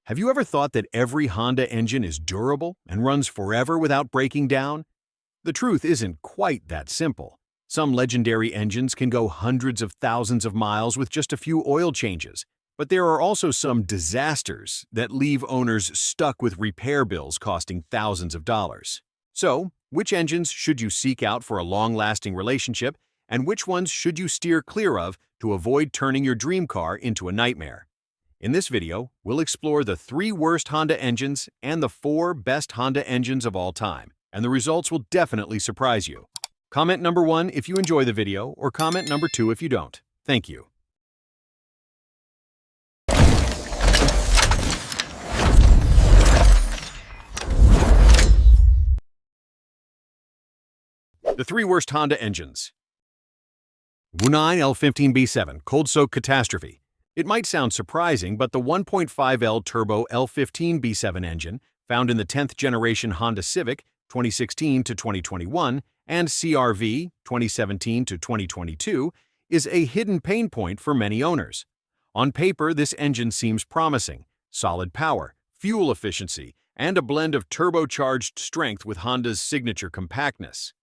Have you ever thought that every Honda engine is durable and runs forever without breaking down? The truth isn't quite that simple. Some legendary engines can go hundreds of thousands of miles with just a few oil changes, but there are also some disasters that leave owners stuck with repair bills costing thousands of dollars. So, which engines should you seek out for a long-lasting relationship, and which ones should you steer clear of to avoid turning your dream car into a nightmare? In this video, we'll explore the 3 worst Honda engines and the 4 best Honda engines of all time, and the results will definitely surprise you. Comment number 1 if you enjoy the video, or comment number 2 if you don't. Thank you. The 3 worst Honda engines. 9 L15B7 Cold Soak Catastrophe. It might sound surprising, but the 1.5L turbo L15B7 engine, found in the 10th generation Honda Civic 2016 to 2021 and CR-V 2017 to 2022, is a hidden pain point for many owners. On paper, this engine seems promising: solid power, fuel efficiency, and a blend of turbocharged strength with Honda's signature compactness.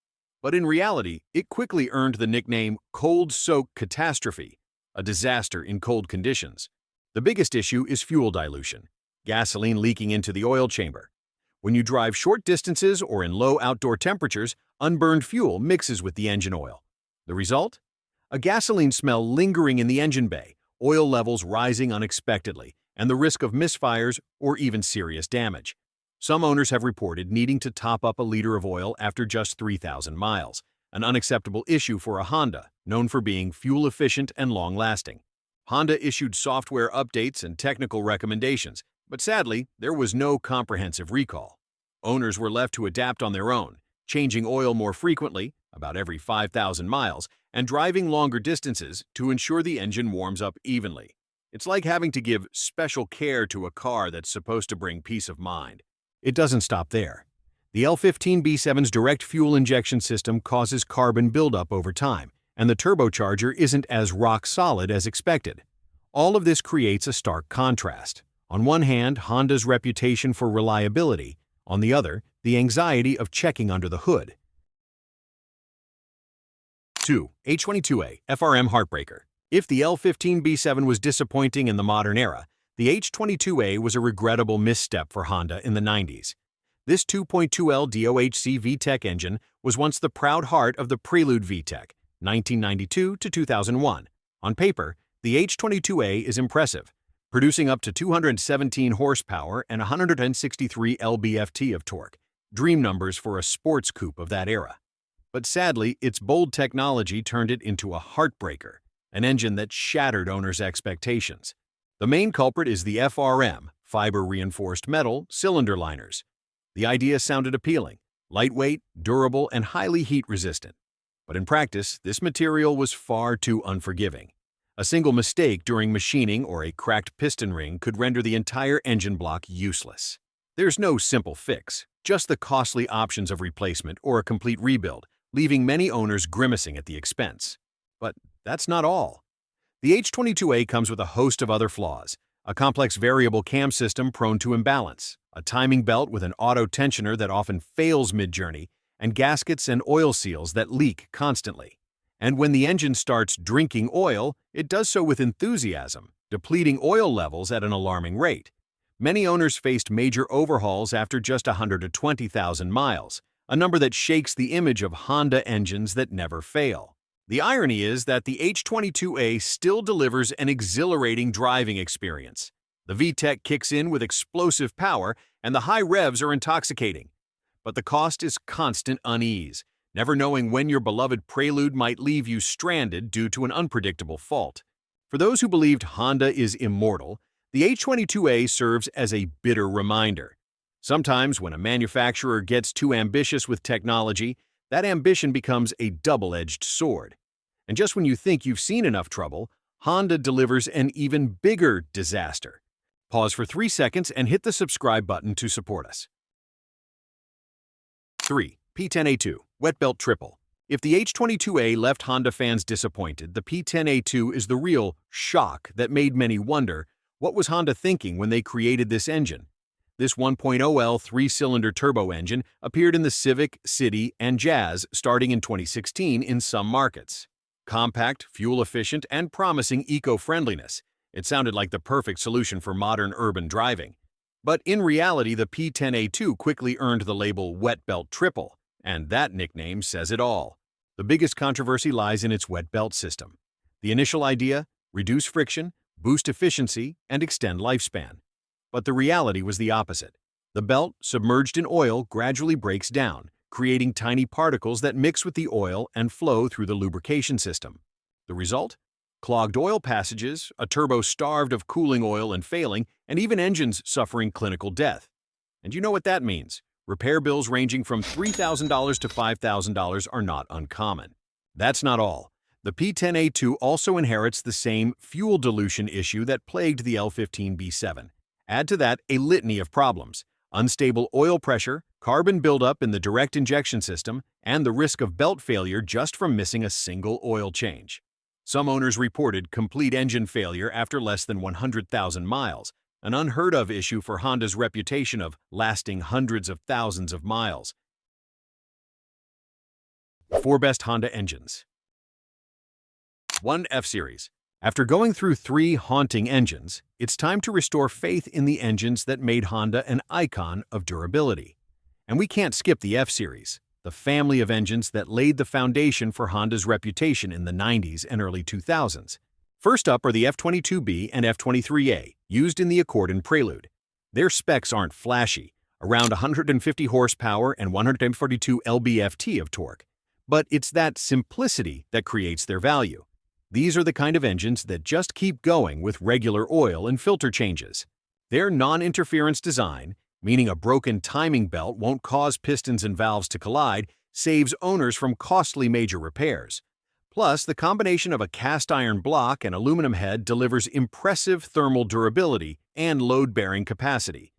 But in reality, it quickly earned the nickname Cold Soak Catastrophe, a disaster in cold conditions. The biggest issue is fuel dilution, gasoline leaking into the oil chamber. When you drive short distances or in low outdoor temperatures, unburned fuel mixes with the engine oil. The result? A gasoline smell lingering in the engine bay, oil levels rising unexpectedly, and the risk of misfires or even serious damage. Some owners have reported needing to top up a liter of oil after just 3,000 miles, an unacceptable issue for a Honda, known for being fuel-efficient and long-lasting. Honda issued software updates and technical recommendations, but sadly, there was no comprehensive recall. Owners were left to adapt on their own, changing oil more frequently, about every 5,000 miles, and driving longer distances to ensure the engine warms up evenly. It's like having to give special care to a car that's supposed to bring peace of mind. It doesn't stop there. The L15B7's direct fuel injection system causes carbon buildup over time, and the turbocharger isn't as rock-solid as expected. All of this creates a stark contrast. On one hand, Honda's reputation for reliability; on the other, the anxiety of checking under the hood. 2. H22A FRM Heartbreaker. If the L15B7 was disappointing in the modern era, the H22A was a regrettable misstep for Honda in the 90s. This 2.2L DOHC VTEC engine was once the proud heart of the Prelude VTEC, 1992 to 2001. On paper, the H22A is impressive, producing up to 217 horsepower and 163 lb-ft of torque, dream numbers for a sports coupe of that era. But sadly, its bold technology turned it into a heartbreaker, an engine that shattered owners' expectations. The main culprit is the FRM, fiber-reinforced metal, cylinder liners. The idea sounded appealing: lightweight, durable, and highly heat-resistant. But in practice, this material was far too unforgiving. A single mistake during machining or a cracked piston ring could render the entire engine block useless. There's no simple fix, just the costly options of replacement or a complete rebuild, leaving many owners grimacing at the expense. But that's not all. The H22A comes with a host of other flaws: a complex variable cam system prone to imbalance, a timing belt with an auto tensioner that often fails mid-journey, and gaskets and oil seals that leak constantly. And when the engine starts drinking oil, it does so with enthusiasm, depleting oil levels at an alarming rate. Many owners faced major overhauls after just 120,000 miles, a number that shakes the image of Honda engines that never fail. The irony is that the H22A still delivers an exhilarating driving experience. The VTEC kicks in with explosive power, and the high revs are intoxicating. But the cost is constant unease, never knowing when your beloved Prelude might leave you stranded due to an unpredictable fault. For those who believed Honda is immortal, the H22A serves as a bitter reminder. Sometimes when a manufacturer gets too ambitious with technology, that ambition becomes a double-edged sword. And just when you think you've seen enough trouble, Honda delivers an even bigger disaster. Pause for 3 seconds and hit the subscribe button to support us. 3. P10A2 Wet Belt Triple. If the H22A left Honda fans disappointed, the P10A2 is the real shock that made many wonder, What was Honda thinking when they created this engine? This 1.0L three-cylinder turbo engine appeared in the Civic, City, and Jazz starting in 2016 in some markets. Compact, fuel-efficient, and promising eco-friendliness. It sounded like the perfect solution for modern urban driving. But in reality, the P10A2 quickly earned the label Wet Belt Triple, and that nickname says it all. The biggest controversy lies in its wet belt system. The initial idea: reduce friction, boost efficiency, and extend lifespan. But the reality was the opposite. The belt, submerged in oil, gradually breaks down, creating tiny particles that mix with the oil and flow through the lubrication system. The result? Clogged oil passages, a turbo starved of cooling oil and failing, and even engines suffering clinical death. And you know what that means. Repair bills ranging from $3,000 to $5,000 are not uncommon. That's not all. The P10A2 also inherits the same fuel dilution issue that plagued the L15B7. Add to that a litany of problems: unstable oil pressure, carbon buildup in the direct injection system, and the risk of belt failure just from missing a single oil change. Some owners reported complete engine failure after less than 100,000 miles, an unheard-of issue for Honda's reputation of lasting hundreds of thousands of miles. 4 Best Honda Engines. 1. F-Series. After going through 3 haunting engines, it's time to restore faith in the engines that made Honda an icon of durability. And we can't skip the F-Series, the family of engines that laid the foundation for Honda's reputation in the 90s and early 2000s. First up are the F22B and F23A, used in the Accord and Prelude. Their specs aren't flashy, around 150 horsepower and 142 lb-ft of torque. But it's that simplicity that creates their value. These are the kind of engines that just keep going with regular oil and filter changes. Their non-interference design, meaning a broken timing belt won't cause pistons and valves to collide, saves owners from costly major repairs. Plus, the combination of a cast-iron block and aluminum head delivers impressive thermal durability and load-bearing capacity.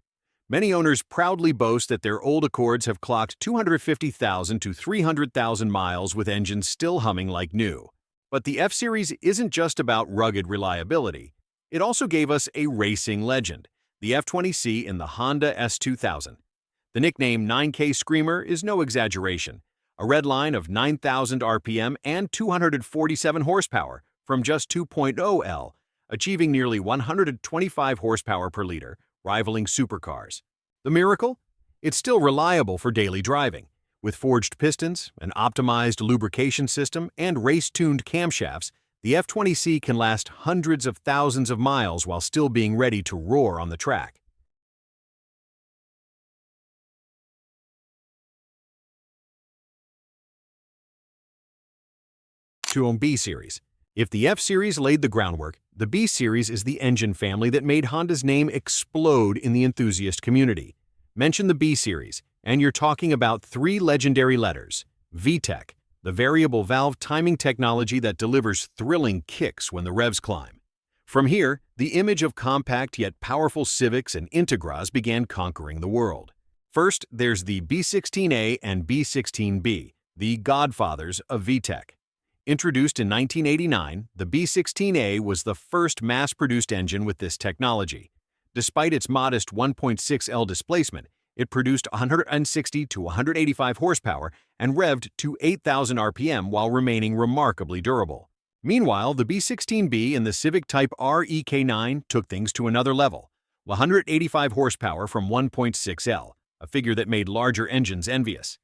Many owners proudly boast that their old Accords have clocked 250,000 to 300,000 miles with engines still humming like new. But the F-Series isn't just about rugged reliability. It also gave us a racing legend, the F20C in the Honda S2000. The nickname 9K Screamer is no exaggeration. A red line of 9,000 RPM and 247 horsepower from just 2.0L, achieving nearly 125 horsepower per liter, rivaling supercars. The miracle? It's still reliable for daily driving. With forged pistons, an optimized lubrication system, and race-tuned camshafts, the F20C can last hundreds of thousands of miles while still being ready to roar on the track. 2. B-Series. If the F-Series laid the groundwork, the B-Series is the engine family that made Honda's name explode in the enthusiast community. Mention the B-Series, and you're talking about 3 legendary letters: VTEC, the variable valve timing technology that delivers thrilling kicks when the revs climb. From here, the image of compact yet powerful Civics and Integras began conquering the world. First, there's the B16A and B16B, the godfathers of VTEC. Introduced in 1989, the B16A was the first mass-produced engine with this technology. Despite its modest 1.6L displacement, it produced 160 to 185 horsepower and revved to 8,000 RPM while remaining remarkably durable. Meanwhile, the B16B in the Civic Type R EK9 took things to another level: 185 horsepower from 1.6L, a figure that made larger engines envious.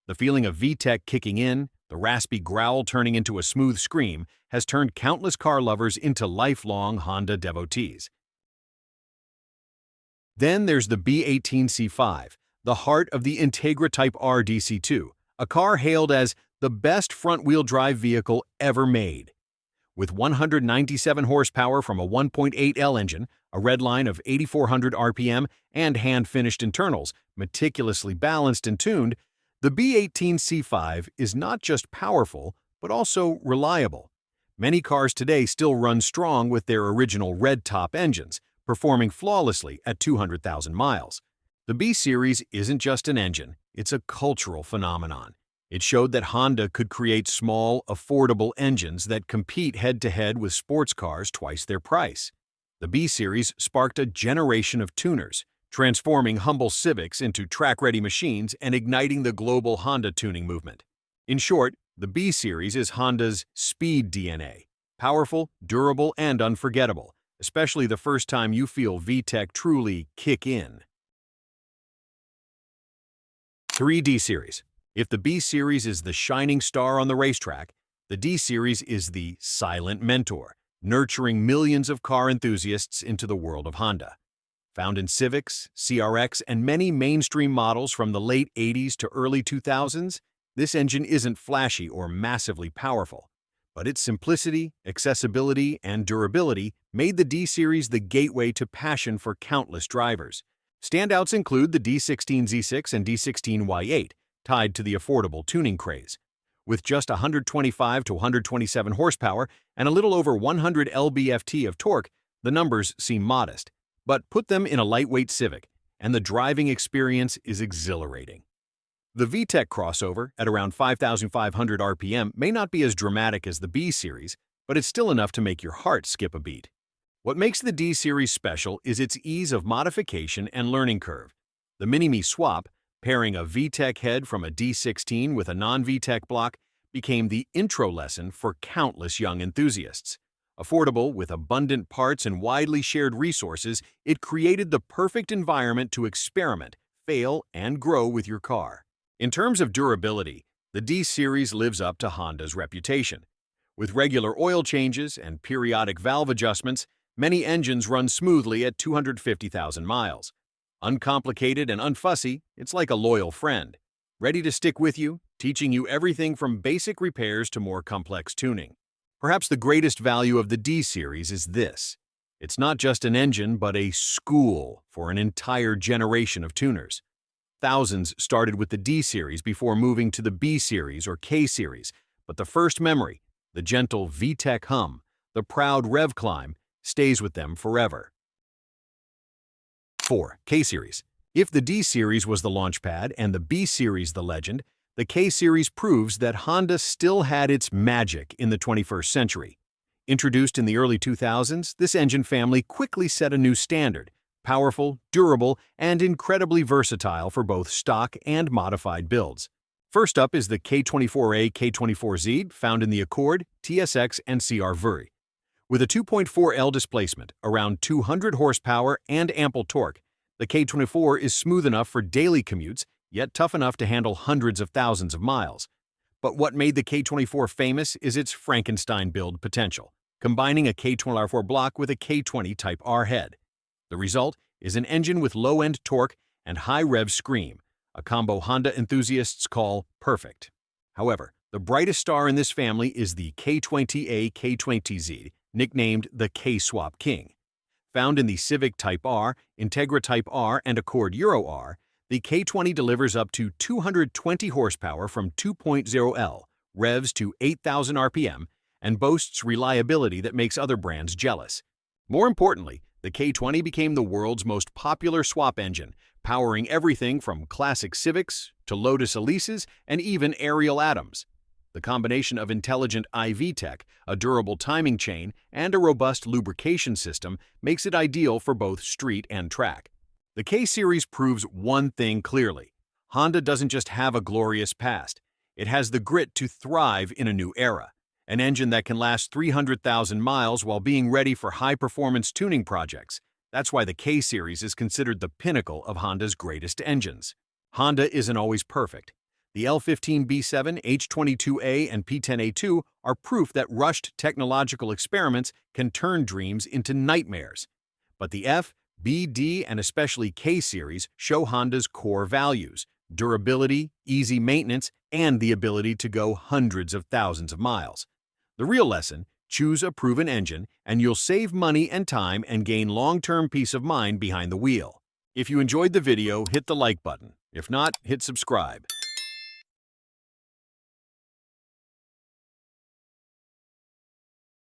The feeling of VTEC kicking in, the raspy growl turning into a smooth scream, has turned countless car lovers into lifelong Honda devotees. Then there's the B18C5, the heart of the Integra Type R DC2, a car hailed as the best front-wheel drive vehicle ever made. With 197 horsepower from a 1.8L engine, a red line of 8,400 RPM, and hand-finished internals, meticulously balanced and tuned, the B18C5 is not just powerful, but also reliable. Many cars today still run strong with their original red-top engines, performing flawlessly at 200,000 miles. The B-Series isn't just an engine, it's a cultural phenomenon. It showed that Honda could create small, affordable engines that compete head-to-head with sports cars twice their price. The B Series sparked a generation of tuners, transforming humble Civics into track-ready machines and igniting the global Honda tuning movement. In short, the B Series is Honda's speed DNA, powerful, durable, and unforgettable, especially the first time you feel VTEC truly kick in. 3D Series. If the B Series is the shining star on the racetrack, the D Series is the silent mentor, nurturing millions of car enthusiasts into the world of Honda. Found in Civics, CRX, and many mainstream models from the late 80s to early 2000s, this engine isn't flashy or massively powerful, but its simplicity, accessibility, and durability made the D Series the gateway to passion for countless drivers. Standouts include the D16Z6 and D16Y8, tied to the affordable tuning craze. With just 125 to 127 horsepower and a little over 100 lb-ft of torque, the numbers seem modest. But put them in a lightweight Civic, and the driving experience is exhilarating. The VTEC crossover, at around 5,500 RPM, may not be as dramatic as the B Series, but it's still enough to make your heart skip a beat. What makes the D Series special is its ease of modification and learning curve. The Mini-Me swap, pairing a VTEC head from a D16 with a non-VTEC block, became the intro lesson for countless young enthusiasts. Affordable, with abundant parts and widely shared resources, it created the perfect environment to experiment, fail, and grow with your car. In terms of durability, the D Series lives up to Honda's reputation. With regular oil changes and periodic valve adjustments, many engines run smoothly at 250,000 miles. Uncomplicated and unfussy, it's like a loyal friend, ready to stick with you, teaching you everything from basic repairs to more complex tuning. Perhaps the greatest value of the D Series is this. It's not just an engine, but a school for an entire generation of tuners. Thousands started with the D Series before moving to the B Series or K Series, but the first memory, the gentle VTEC hum, the proud rev climb, stays with them forever. 4. K Series. If the D Series was the launchpad and the B Series the legend, the K Series proves that Honda still had its magic in the 21st century. Introduced in the early 2000s, this engine family quickly set a new standard, powerful, durable, and incredibly versatile for both stock and modified builds. First up is the K24A K24Z, found in the Accord, TSX, and CR Vuri. With a 2.4L displacement, around 200 horsepower, and ample torque, the K24 is smooth enough for daily commutes, yet tough enough to handle hundreds of thousands of miles. But what made the K24 famous is its Frankenstein build potential, combining a K24 block with a K20 Type R head. The result is an engine with low-end torque and high rev scream, a combo Honda enthusiasts call perfect. However, the brightest star in this family is the K20A K20Z, nicknamed the K-Swap King. Found in the Civic Type R, Integra Type R, and Accord Euro R, the K20 delivers up to 220 horsepower from 2.0L, revs to 8,000 RPM, and boasts reliability that makes other brands jealous. More importantly, the K20 became the world's most popular swap engine, powering everything from classic Civics to Lotus Elises and even Ariel Atoms. The combination of intelligent IV tech, a durable timing chain, and a robust lubrication system makes it ideal for both street and track. The K-Series proves one thing clearly. Honda doesn't just have a glorious past. It has the grit to thrive in a new era. An engine that can last 300,000 miles while being ready for high-performance tuning projects. That's why the K-Series is considered the pinnacle of Honda's greatest engines. Honda isn't always perfect. The L15B7, H22A, and P10A2 are proof that rushed technological experiments can turn dreams into nightmares. But the F, B, D, and especially K series show Honda's core values: durability, easy maintenance, and the ability to go hundreds of thousands of miles. The real lesson: choose a proven engine, and you'll save money and time and gain long-term peace of mind behind the wheel. If you enjoyed the video, hit the like button. If not, hit subscribe.